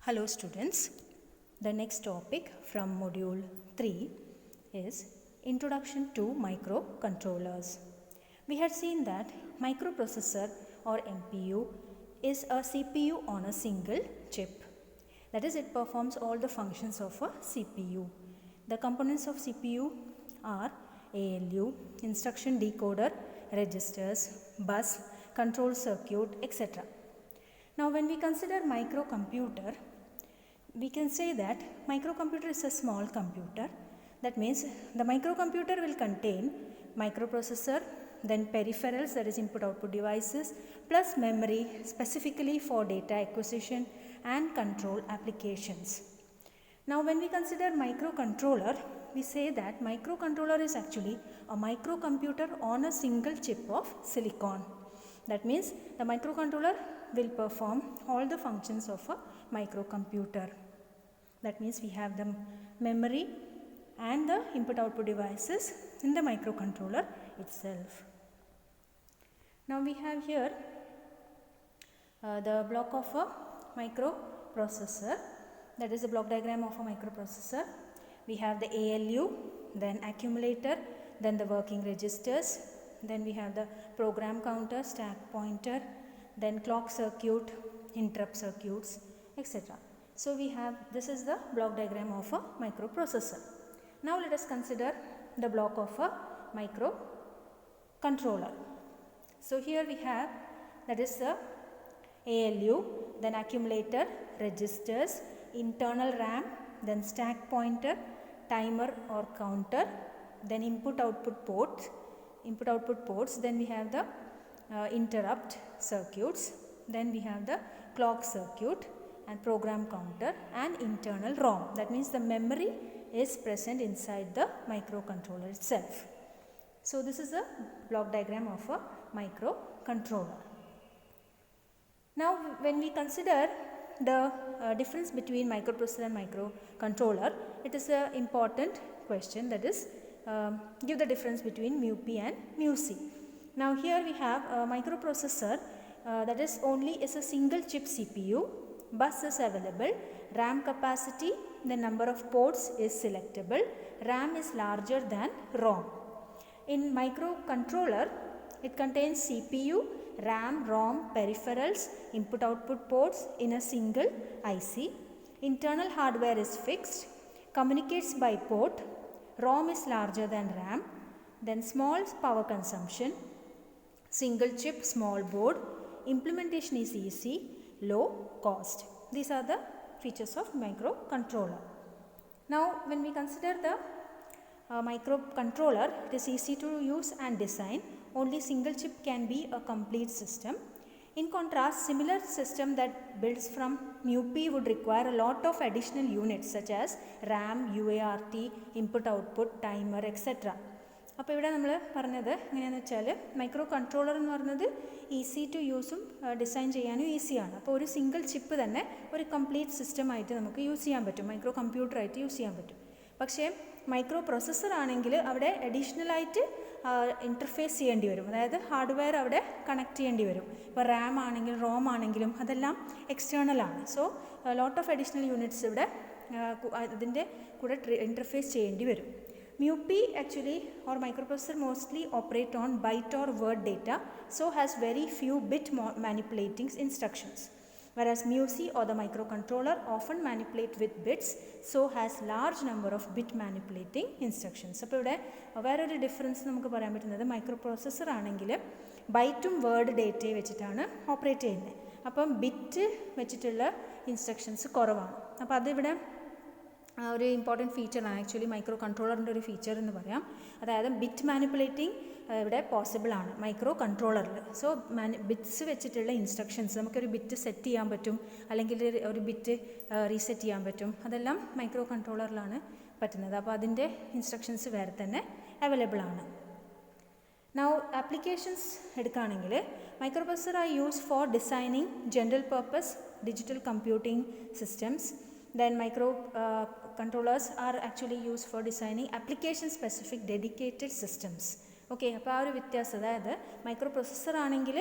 Hello students, the next topic from module 3 is Introduction to Microcontrollers. We had seen that microprocessor or MPU is a CPU on a single chip. That is, it performs all the functions of a CPU. The components of CPU are ALU, instruction decoder, registers, bus, control circuit, etc. Now when we consider microcomputer, we can say that microcomputer is a small computer. That means the microcomputer will contain microprocessor, then peripherals, that is input output devices, plus memory specifically for data acquisition and control applications. Now when we consider microcontroller, we say that microcontroller is actually a microcomputer on a single chip of silicon. That means the microcontroller will perform all the functions of a microcomputer. That means we have the memory and the input output devices in the microcontroller itself. Now we have here the block of a microprocessor, that is the block diagram of a microprocessor. We have the ALU, then accumulator, then the working registers, then we have the program counter, stack pointer, then clock circuit, interrupt circuits, etc. So we have, this is the block diagram of a microprocessor. Now let us consider the block of a microcontroller. So here we have, that is the ALU, then accumulator, registers, internal RAM, then stack pointer, timer or counter, then input output ports, then we have the interrupt circuits, then we have the clock circuit and program counter and internal ROM. That means the memory is present inside the microcontroller itself. So this is a block diagram of a microcontroller. Now when we consider the difference between microprocessor and microcontroller, it is an important question, that is give the difference between mu-P and mu-C. Now here we have a microprocessor that is a single chip CPU, bus is available, RAM capacity, the number of ports is selectable, RAM is larger than ROM. In microcontroller, it contains CPU, RAM, ROM, peripherals, input output ports in a single IC. Internal hardware is fixed, communicates by port, ROM is larger than RAM, then small power consumption, single chip, small board, implementation is easy, low cost. These are the features of microcontroller. Now when we consider the microcontroller, it is easy to use and design. Only single chip can be a complete system. In contrast, similar system that builds from mu-P would require a lot of additional units such as RAM, UART, input output, timer, etc. അപ്പോൾ ഇവിടെ നമ്മൾ പറഞ്ഞത് എങ്ങനെയാണെന്ന് വെച്ചാൽ microcontroller എന്ന് പറയുന്നത് easy to യൂസും design ചെയ്യാനും ഈസിയാണ്. അപ്പോൾ ഒരു സിംഗിൾ ചിപ്പ് തന്നെ ഒരു കംപ്ലീറ്റ് സിസ്റ്റമായിട്ട് നമുക്ക് യൂസ് ചെയ്യാൻ പറ്റും, മൈക്രോ കമ്പ്യൂട്ടറായിട്ട് യൂസ് ചെയ്യാൻ പറ്റും. പക്ഷേ മൈക്രോ പ്രോസസ്സർ ആണെങ്കിൽ അവിടെ അഡീഷണലായിട്ട് ഇൻ്റർഫേസ് ചെയ്യേണ്ടി വരും, അതായത് ഹാർഡ്വെയർ അവിടെ കണക്ട് ചെയ്യേണ്ടി വരും. ഇപ്പോൾ RAM ആണെങ്കിലും ROM ആണെങ്കിലും അതെല്ലാം എക്സ്റ്റേണൽ ആണ്. So lot of additional units ഇവിടെ അതിൻ്റെ കൂടെ ഇൻ്റർഫേസ് ചെയ്യേണ്ടി വരും. mu-P actually or microprocessor mostly operate on byte or word data, so has very few bit manipulating instructions, whereas mu-C or the microcontroller often manipulate with bits, so has large number of bit manipulating instructions. അപ്പോൾ ഇവിടെ വേറൊരു difference നമുക്ക് പറയാൻ പറ്റുന്നത് മൈക്രോപ്രോസസ്സർ ആണെങ്കിൽ ബൈറ്റും word ഡേറ്റയും വെച്ചിട്ടാണ് operate ചെയ്യുന്നത്. അപ്പം ബിറ്റ് വെച്ചിട്ടുള്ള ഇൻസ്ട്രക്ഷൻസ് കുറവാണ്. അപ്പോൾ അതിവിടെ ഒരു ഇമ്പോർട്ടൻറ്റ് ഫീച്ചറാണ് ആക്ച്വലി മൈക്രോ കൺട്രോളറിൻ്റെ ഒരു ഫീച്ചർ എന്ന് പറയാം. അതായത് ബിറ്റ് മാനിപ്പുലേറ്റിംഗ് ഇവിടെ പോസിബിൾ ആണ് മൈക്രോ കൺട്രോളറിൽ. സോ ബിറ്റ്സ് വെച്ചിട്ടുള്ള ഇൻസ്ട്രക്ഷൻസ്, നമുക്കൊരു ബിറ്റ് സെറ്റ് ചെയ്യാൻ പറ്റും, അല്ലെങ്കിൽ ഒരു ബിറ്റ് റീസെറ്റ് ചെയ്യാൻ പറ്റും, അതെല്ലാം മൈക്രോ കൺട്രോളറിലാണ് പറ്റുന്നത്. അപ്പോൾ അതിൻ്റെ ഇൻസ്ട്രക്ഷൻസ് വേറെ തന്നെ അവൈലബിൾ ആണ്. നൗ ആപ്ലിക്കേഷൻസ് എടുക്കുകയാണെങ്കിൽ microprocessor are use for designing general purpose digital computing systems. Then microcontrollers are actually used for designing application specific dedicated systems. Okay, അപ്പോൾ ആ ഒരു വ്യത്യാസം, അതായത് മൈക്രോപ്രൊസസ്സർ ആണെങ്കിൽ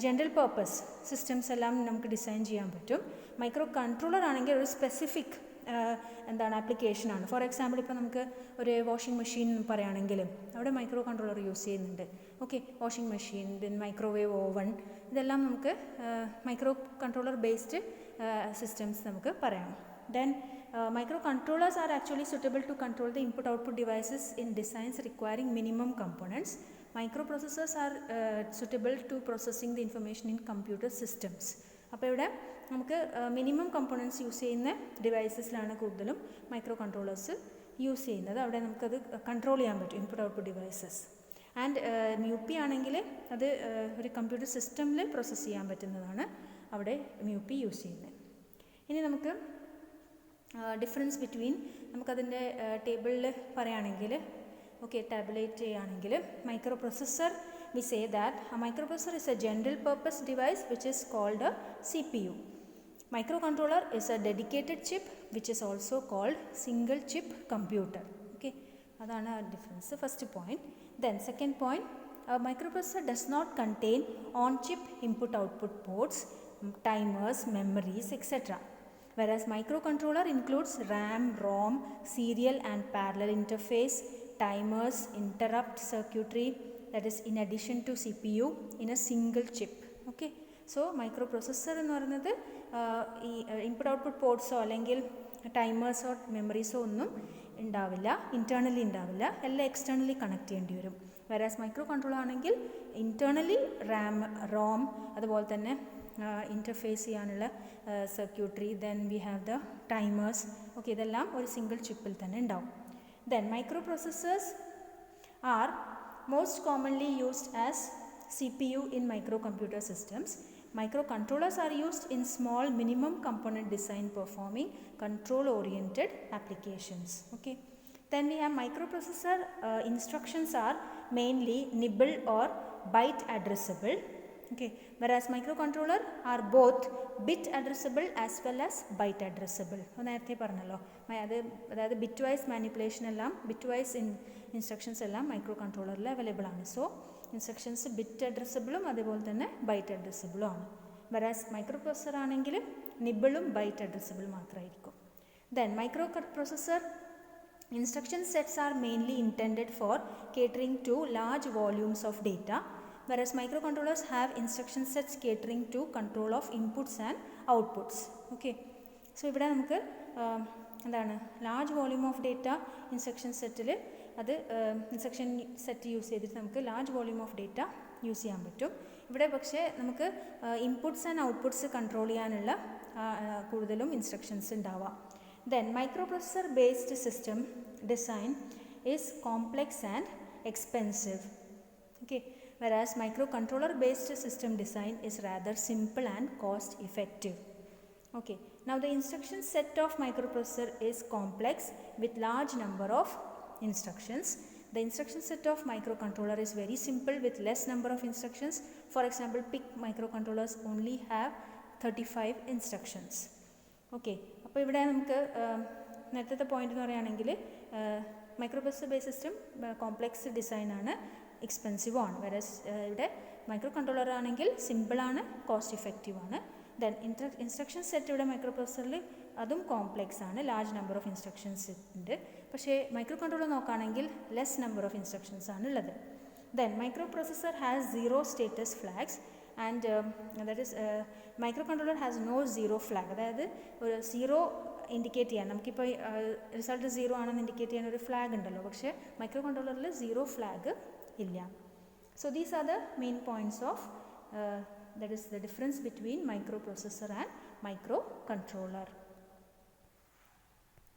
ജനറൽ പർപ്പസ് സിസ്റ്റംസ് എല്ലാം നമുക്ക് ഡിസൈൻ ചെയ്യാൻ പറ്റും. മൈക്രോ കൺട്രോളർ ആണെങ്കിൽ ഒരു സ്പെസിഫിക് ആപ്ലിക്കേഷനാണ്. ഫോർ എക്സാമ്പിൾ ഇപ്പോൾ നമുക്ക് ഒരു വാഷിംഗ് മെഷീൻ പറയുകയാണെങ്കിൽ അവിടെ മൈക്രോ കൺട്രോളർ യൂസ് ചെയ്യുന്നുണ്ട്. Okay, washing machine, then microwave oven, ഇതെല്ലാം നമുക്ക് മൈക്രോ കൺട്രോളർ ബേസ്ഡ് സിസ്റ്റംസ് നമുക്ക് പറയാം. Then microcontrollers are actually suitable to control the input-output devices in designs requiring minimum components. Microprocessors are suitable to processing the information in computer systems. അപ്പോൾ ഇവിടെ നമുക്ക് minimum components use ചെയ്യുന്ന ഡിവൈസസിലാണ് കൂടുതലും micro controllers use ചെയ്യുന്നത്. അവിടെ നമുക്കത് control ചെയ്യാൻ പറ്റും, ഇൻപുട്ട് ഔട്ട്പുട്ട് ഡിവൈസസ്. ആൻഡ് മ്യൂപ്പി ആണെങ്കിൽ അത് ഒരു കമ്പ്യൂട്ടർ സിസ്റ്റമിൽ പ്രോസസ്സ് ചെയ്യാൻ പറ്റുന്നതാണ് അവിടെ മ്യൂപ്പി യൂസ് ചെയ്യുന്നത്. ഇനി നമുക്ക് ഡിഫറൻസ് ബിറ്റ്വീൻ നമുക്കതിൻ്റെ ടേബിളിൽ പറയുകയാണെങ്കിൽ, ഓക്കെ, ടാബുലേറ്റ് ചെയ്യുകയാണെങ്കിൽ micro processor, we say that a microprocessor is a general purpose device which is called a CPU. Microcontroller is a dedicated chip which is also called single chip computer. Okay, adana difference, first point. Then second point, a microprocessor does not contain on chip input output ports, timers, memories, etc. Whereas microcontroller includes RAM, ROM, serial and parallel interface, timers, interrupt circuitry, that is in addition to CPU in a single chip. Okay, so microprocessor എന്ന് പറയുന്നത് ഈ input output പോർട്ട്സോ അല്ലെങ്കിൽ ടൈമേഴ്സോ മെമ്മറീസോ ഒന്നും ഉണ്ടാവില്ല, internally ഉണ്ടാവില്ല, എല്ലാം externally connect ചെയ്യേണ്ടി വരും. വെറാസ് മൈക്രോ കൺട്രോളർ ആണെങ്കിൽ ഇൻറ്റേർണലി റാം, റോം, അതുപോലെ തന്നെ ഇൻ്റർഫേസ് ചെയ്യാനുള്ള circuitry, then we have the timers. Okay, ഇതെല്ലാം ഒരു സിംഗിൾ ചിപ്പിൽ തന്നെ ഉണ്ടാവും. Then microprocessors are most commonly used as CPU in microcomputer systems. Microcontrollers are used in small minimum component design performing control oriented applications. Okay, then we have microprocessor instructions are mainly nibble or byte addressable. Okay, whereas microcontroller are both bit addressable as well as byte addressable. നേരത്തെ പറഞ്ഞല്ലോ, അതായത് bit vice manipulation എല്ലാം, bit vice instructions എല്ലാം micro കൺട്രോളറിൽ available ആണ്. So instructions bit അഡ്രസ്സബിളും അതുപോലെ തന്നെ byte അഡ്രസ്സബിളും ആണ്. വെറാസ് micro processor ആണെങ്കിൽ നിബിളും ബൈറ്റ് അഡ്രസ്സബിൾ മാത്രമായിരിക്കും. Then micro processor instruction sets are mainly intended for catering to large volumes of data, whereas microcontrollers have instruction sets catering to control of inputs and outputs. Okay, so ഇവിടെ നമുക്ക് എന്താണ് large volume of data instruction സെറ്റിൽ അത് instruction set use ചെയ്തിട്ട് നമുക്ക് large volume of data use ചെയ്യാൻ പറ്റും. ഇവിടെ പക്ഷേ നമുക്ക് ഇൻപുട്സ് ആൻഡ് ഔട്ട്പുട്ട്സ് കൺട്രോൾ ചെയ്യാനുള്ള കൂടുതലും ഇൻസ്ട്രക്ഷൻസ് ഉണ്ടാവാം. Then microprocessor based system design is complex and expensive. Okay, whereas microcontroller based system design is rather simple and cost effective. Okay, now the instruction set of microprocessor is complex with large number of instructions. The instruction set of microcontroller is very simple with less number of instructions. For example, PIC microcontrollers only have 35 instructions. Okay, അപ്പോൾ ഇവിടെ നമുക്ക് നേരത്തെ point എന്ന് പറയുകയാണെങ്കിൽ microprocessor base system complex ഡിസൈനാണ്, എക്സ്പെൻസീവും ആണ്. Whereas ഇവിടെ micro controller ആണെങ്കിൽ സിമ്പിളാണ്, കോസ്റ്റ് ഇഫക്റ്റീവ് ആണ്. ദെൻ ഇൻസ്ട്രക്ഷൻ സെറ്റ് ഇവിടെ മൈക്രോപ്രൊസസ്സറിൽ അതും കോംപ്ലെക്സ് ആണ്, ലാർജ് നമ്പർ ഓഫ് ഇൻസ്ട്രക്ഷൻസ് ഉണ്ട്. പക്ഷേ മൈക്രോ കൺട്രോളർ നോക്കുകയാണെങ്കിൽ ലെസ് നമ്പർ ഓഫ് ഇൻസ്ട്രക്ഷൻസ് ആണ് ഉള്ളത്. Then microprocessor has 0 status flags and that is microcontroller has no 0 flag. അതായത് ഒരു 0 ഇൻഡിക്കേറ്റ് ചെയ്യാൻ നമുക്കിപ്പോൾ റിസൾട്ട് 0 ആണെന്ന് ഇൻഡിക്കേറ്റ് ചെയ്യാൻ ഒരു ഫ്ലാഗ് ഉണ്ടല്ലോ, പക്ഷേ മൈക്രോ കൺട്രോളറിൽ 0 ഫ്ലാഗ് ഇല്ല. So these are the main points of that is the difference between micro processor and micro controller.